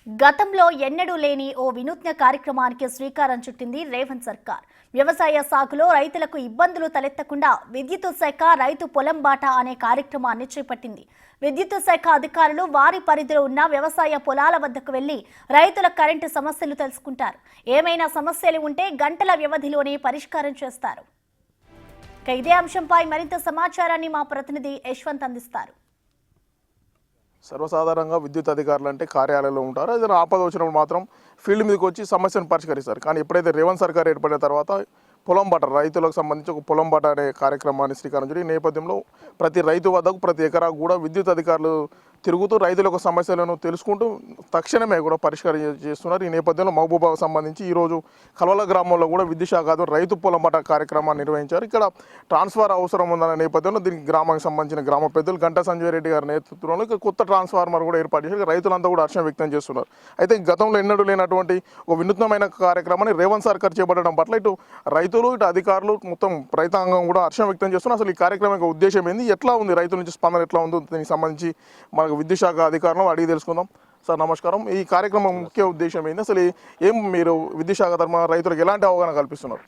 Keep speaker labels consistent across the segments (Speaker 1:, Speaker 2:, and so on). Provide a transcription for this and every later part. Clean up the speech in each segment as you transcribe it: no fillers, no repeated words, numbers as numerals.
Speaker 1: గతంలో ఎన్నడూ లేని ఓ వినూత్న కార్యక్రమానికి శ్రీకారం చుట్టింది రేవంత్ సర్కార్. వ్యవసాయ సాగులో రైతులకు ఇబ్బందులు తలెత్తకుండా విద్యుత్ శాఖ రైతు పొలం బాట అనే కార్యక్రమాన్ని చేపట్టింది. విద్యుత్ శాఖ అధికారులు వారి పరిధిలో ఉన్న వ్యవసాయ పొలాల వద్దకు వెళ్లి రైతుల కరెంటు సమస్యలు తెలుసుకుంటారు. ఏమైనా సమస్యలు ఉంటే గంటల వ్యవధిలోనే పరిష్కారం చేస్తారు. ఇదే అంశంపై మరింత సమాచారాన్ని మా ప్రతినిధి యశ్వంత్ అందిస్తారు.
Speaker 2: సర్వసాధారణంగా విద్యుత్ అధికారులు అంటే కార్యాలయంలో ఉంటారు. ఏదైనా ఆపద వచ్చినప్పుడు మాత్రం ఫీల్డ్ మీదకి వచ్చి సమస్యను పరిష్కరిస్తారు. కానీ ఎప్పుడైతే రేవంత్ సర్కార్ ఏర్పడిన తర్వాత పొలం బాట, రైతులకు సంబంధించి ఒక పొలం బాట అనే కార్యక్రమాన్ని శ్రీకారం చుట్టి ఈ నేపథ్యంలో ప్రతి రైతు వద్దకు ప్రతి ఎకరాకు కూడా విద్యుత్ అధికారులు తిరుగుతూ రైతులకు సమస్యలను తెలుసుకుంటూ తక్షణమే కూడా పరిష్కారం చేస్తున్నారు. ఈ నేపథ్యంలో మహబూబాకు సంబంధించి ఈరోజు కల్వల గ్రామంలో కూడా విద్యుత్ శాఖ రైతు పొలం బాట కార్యక్రమాన్ని నిర్వహించారు. ఇక్కడ ట్రాన్స్ఫర్ అవసరం ఉందన్న నేపథ్యంలో దీనికి గ్రామానికి సంబంధించిన గ్రామ పెద్దలు గంటా సంజయ్ రెడ్డి గారి నేతృత్వంలో కొత్త ట్రాన్స్ఫార్మర్ కూడా ఏర్పాటు చేసి రైతులంతా కూడా హర్షం వ్యక్తం చేస్తున్నారు. అయితే గతంలో ఎన్నడూ లేనటువంటి ఒక వినూత్నమైన కార్యక్రమాన్ని రేవంత్ సర్కార్ చేపట్టడం పట్ల ఇటు రైతులు ఇటు అధికారులు మొత్తం రైతాంగం కూడా హర్షం వ్యక్తం చేస్తున్నారు. అసలు ఈ కార్యక్రమం యొక్క ఉద్దేశం ఏంది, ఎట్లా ఉంది, రైతుల నుంచి స్పందన ఎట్లా ఉందో దీనికి సంబంధించి మనకు విద్యుత్ శాఖ అధికారులను అడిగి తెలుసుకుందాం. సార్ నమస్కారం. ఈ కార్యక్రమం ముఖ్య ఉద్దేశం ఏంది, అసలు ఏం మీరు విద్యుత్ శాఖ తరఫున రైతులకు ఎలాంటి అవగాహన కల్పిస్తున్నారు?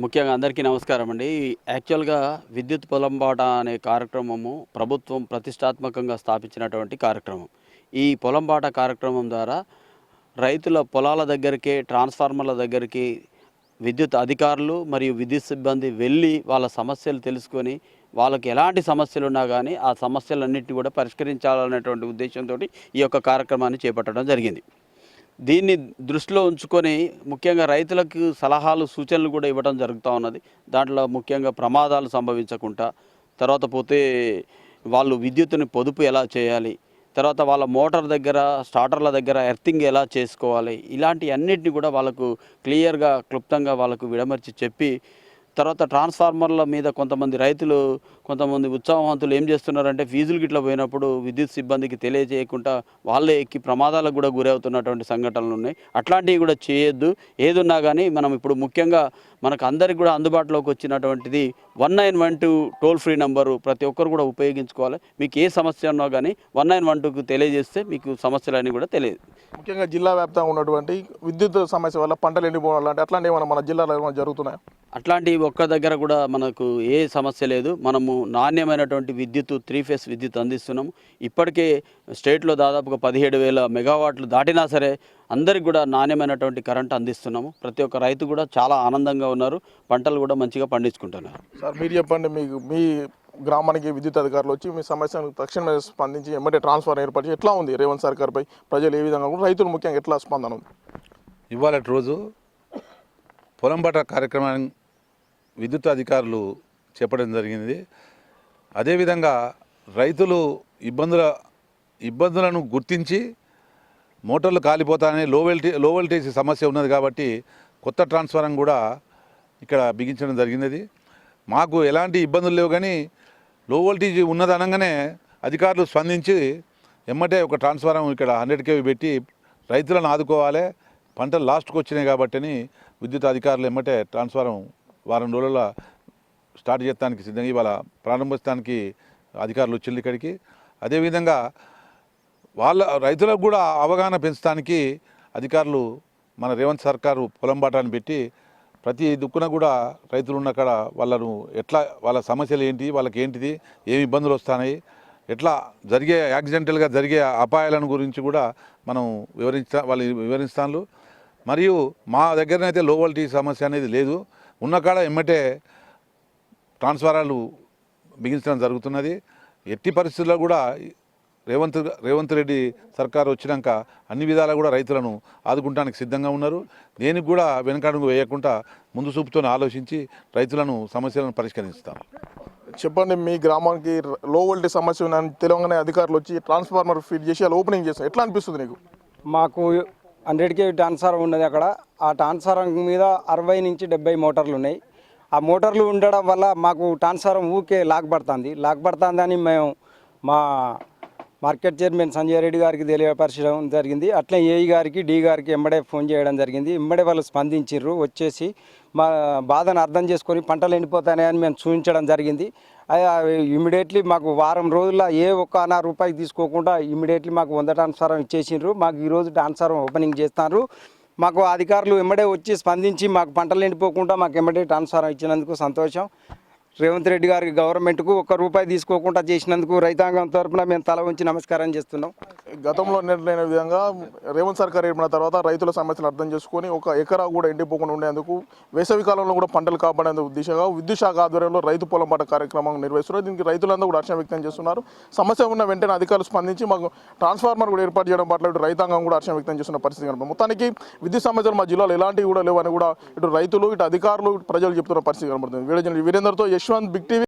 Speaker 3: ముఖ్యంగా అందరికీ నమస్కారం అండి. యాక్చువల్గా విద్యుత్ పొలం బాట అనే కార్యక్రమము ప్రభుత్వం ప్రతిష్టాత్మకంగా స్థాపించినటువంటి కార్యక్రమం. ఈ పొలం బాట కార్యక్రమం ద్వారా రైతుల పొలాల దగ్గరికి, ట్రాన్స్ఫార్మర్ల దగ్గరికి విద్యుత్ అధికారులు మరియు విద్యుత్ సిబ్బంది వెళ్ళి వాళ్ళ సమస్యలు తెలుసుకొని వాళ్ళకి ఎలాంటి సమస్యలు ఉన్నా కానీ ఆ సమస్యలన్నింటినీ కూడా పరిష్కరించాలనేటువంటి ఉద్దేశంతో ఈ యొక్క కార్యక్రమాన్ని చేపట్టడం జరిగింది. దీన్ని దృష్టిలో ఉంచుకొని ముఖ్యంగా రైతులకు సలహాలు, సూచనలు కూడా ఇవ్వడం జరుగుతూ ఉన్నది. దాంట్లో ముఖ్యంగా ప్రమాదాలు సంభవించకుండా, తర్వాత పోతే వాళ్ళు విద్యుత్తుని పొదుపు ఎలా చేయాలి, తర్వాత వాళ్ళ మోటార్ దగ్గర, స్టార్టర్ల దగ్గర ఎర్తింగ్ ఎలా చేసుకోవాలి, ఇలాంటి అన్నిటిని కూడా వాళ్ళకు క్లియర్గా, క్లుప్తంగా వాళ్ళకు విడమర్చి చెప్పి, తర్వాత ట్రాన్స్ఫార్మర్ల మీద కొంతమంది రైతులు, కొంతమంది ఉత్సాహవంతులు ఏం చేస్తున్నారంటే ఫీజులు గిట్లా పోయినప్పుడు విద్యుత్ సిబ్బందికి తెలియజేయకుండా వాళ్ళే ఎక్కి ప్రమాదాలకు కూడా గురవుతున్నటువంటి సంఘటనలు ఉన్నాయి. అట్లాంటివి కూడా చేయొద్దు. ఏదున్నా కానీ మనం ఇప్పుడు ముఖ్యంగా మనకు అందరికి కూడా అందుబాటులోకి వచ్చినటువంటిది 1912 టోల్ ఫ్రీ నంబరు ప్రతి ఒక్కరు కూడా ఉపయోగించుకోవాలి. మీకు ఏ సమస్య ఉన్నా కానీ 1912కు తెలియజేస్తే మీకు సమస్యలన్నీ కూడా తెలియదు.
Speaker 2: ముఖ్యంగా జిల్లా వ్యాప్తంగా ఉన్నటువంటి విద్యుత్ సమస్య వల్ల పంటలు ఎండిపోవడం లాంటి అట్లాంటివి ఏమైనా మన జిల్లాలో ఏమైనా జరుగుతున్నాయా?
Speaker 3: అట్లాంటివి ఒక్క దగ్గర కూడా మనకు ఏ సమస్య లేదు. మనము నాణ్యమైనటువంటి విద్యుత్, 3 ఫేస్ విద్యుత్ అందిస్తున్నాము. ఇప్పటికే స్టేట్లో దాదాపుగా 17,000 మెగావాట్లు దాటినా సరే అందరికి కూడా నాణ్యమైనటువంటి కరెంట్ అందిస్తున్నాము. ప్రతి ఒక్క రైతు కూడా చాలా ఆనందంగా ఉన్నారు, పంటలు కూడా మంచిగా పండించుకుంటున్నారు.
Speaker 2: సార్ మీరు చెప్పండి, మీకు మీ గ్రామానికి విద్యుత్ అధికారులు వచ్చి మీ సమస్యను తక్షణమే స్పందించి ఎమ్మటే ట్రాన్స్ఫర్ ఏర్పరిచి ఎట్లా ఉంది రేవంత్ సర్కార్పై ప్రజలు ఏ విధంగా, రైతులు ముఖ్యంగా ఎట్లా స్పందన ఉంది?
Speaker 4: ఇవాళ రోజు పొలం బాట కార్యక్రమాన్ని విద్యుత్ అధికారులు చెప్పడం జరిగింది. అదేవిధంగా రైతులు ఇబ్బందులను గుర్తించి మోటార్లు కాలిపోతాయని లో వోల్టేజ్ సమస్య ఉన్నది కాబట్టి కొత్త ట్రాన్స్ఫారం కూడా ఇక్కడ బిగించడం జరిగినది. మాకు ఎలాంటి ఇబ్బందులు లేవు, కానీ లో వోల్టేజ్ ఉన్నది అనగానే అధికారులు స్పందించి ఎమ్మటే ఒక ట్రాన్స్ఫారం ఇక్కడ 100 kV పెట్టి రైతులను ఆదుకోవాలి, పంటలు లాస్ట్కి వచ్చినాయి కాబట్టి అని విద్యుత్ అధికారులు ఎమ్మటే ట్రాన్స్ఫారం వారం రోజుల స్టార్ట్ చేయడానికి సిద్ధంగా ఇవాళ ప్రారంభించడానికి అధికారులు వచ్చింది ఇక్కడికి. అదేవిధంగా వాళ్ళ రైతులకు కూడా అవగాహన పెంచడానికి అధికారులు మన రేవంత్ సర్కారు పొలం బాటాన్ని పెట్టి ప్రతి దుక్కున కూడా రైతులు ఉన్న కాడ వాళ్ళను ఎట్లా, వాళ్ళ సమస్యలు ఏంటి, వాళ్ళకి ఏంటిది, ఏమి ఇబ్బందులు వస్తున్నాయి, ఎట్లా యాక్సిడెంటల్గా జరిగే అపాయాలను గురించి కూడా మనం వాళ్ళు వివరిస్తాను. మరియు మా దగ్గరనైతే లో వోల్టేజ్ సమస్య అనేది లేదు. ఉన్న కాడ ఎమ్మటే ట్రాన్స్ఫారాలు బిగించడం జరుగుతున్నది. ఎట్టి పరిస్థితుల్లో కూడా రేవంత్ రెడ్డి సర్కారు వచ్చినాక అన్ని విధాలా కూడా రైతులను ఆదుకుంటానికి సిద్ధంగా ఉన్నారు. దేనికి కూడా వెనకడుగు వేయకుండా ముందు చూపుతో ఆలోచించి రైతులను సమస్యలను పరిష్కరిస్తాం.
Speaker 2: చెప్పండి, మీ గ్రామానికి లో వోల్టేజ్ సమస్య ఉందని తెలంగాణ అధికారులు వచ్చి ట్రాన్స్ఫార్మర్ ఫిట్ చేసి అలా ఓపెనింగ్ చేస్తారు, ఎట్లా అనిపిస్తుంది నీకు?
Speaker 5: మాకు 100 kV ట్రాన్స్ఫారం ఉన్నది. అక్కడ ఆ ట్రాన్స్ఫారం మీద 60 నుంచి 70 మోటార్లు ఉన్నాయి. ఆ మోటార్లు ఉండడం వల్ల మాకు ట్రాన్స్ఫారం ఊకే లాక్ పడుతుందని మేము మా మార్కెట్ చైర్మన్ సంజయ్ రెడ్డి గారికి తెలియపరచడం జరిగింది. అట్లే ఏఈ గారికి, డి గారికి ఎంబడే ఫోన్ చేయడం జరిగింది. ఎంబడే వాళ్ళు స్పందించారు, వచ్చేసి మా బాధను అర్థం చేసుకొని పంటలు ఎండిపోతాయని మేము చూపించడం జరిగింది. ఇమీడియట్లీ మాకు వారం రోజుల్లో ఏ ఒక్క అనా రూపాయి తీసుకోకుండా ఇమీడియట్లీ మాకు 100 ట్రాన్స్ఫారం ఇచ్చేసిండ్రు. మాకు ఈరోజు ట్రాన్స్ఫారం ఓపెనింగ్ చేస్తున్నారు. మాకు అధికారులు ఎమ్మడే వచ్చి స్పందించి మాకు పంటలు ఎండిపోకుండా మాకు ఎమ్మడే ట్రాన్స్ఫారం ఇచ్చినందుకు సంతోషం. రేవంత్ రెడ్డి గారికి గవర్నమెంట్కు ₹1 తీసుకోకుండా చేసినందుకు రైతాంగం తరపున మేము తల ఉంచి నమస్కారం చేస్తున్నాం.
Speaker 2: గతంలో నిర్ణయిన విధంగా రేవంత్ సర్కార్ ఏర్పడిన తర్వాత రైతుల సమస్యలు అర్థం చేసుకొని ఒక ఎకరా కూడా ఎండిపోకుండా ఉండేందుకు వేసవి కాలంలో కూడా పంటలు కాపాడేందుకు దిశగా విద్యుత్ శాఖ ఆధ్వర్యంలో రైతు పొలం పాట కార్యక్రమం నిర్వహిస్తున్నారు. దీనికి రైతులందరూ కూడా హర్షం వ్యక్తం చేస్తున్నారు. సమస్య ఉన్న వెంటనే అధికారులు స్పందించి మాకు ట్రాన్స్ఫార్మర్ కూడా ఏర్పాటు చేయడం పట్ల ఇటు రైతాంగం కూడా హర్షం వ్యక్తం చేస్తున్న పరిస్థితి కనుక మొత్తానికి విద్యుత్ సమస్యలు మా జిల్లాలో ఎలాంటివి కూడా లేవని కూడా ఇటు రైతులు ఇటు అధికారులు ఇటు ప్రజలు చెప్తున్న పరిస్థితి కనబడుతుంది. వీరేందర్తో యశ్వంత్, బిగ్ టీవీ.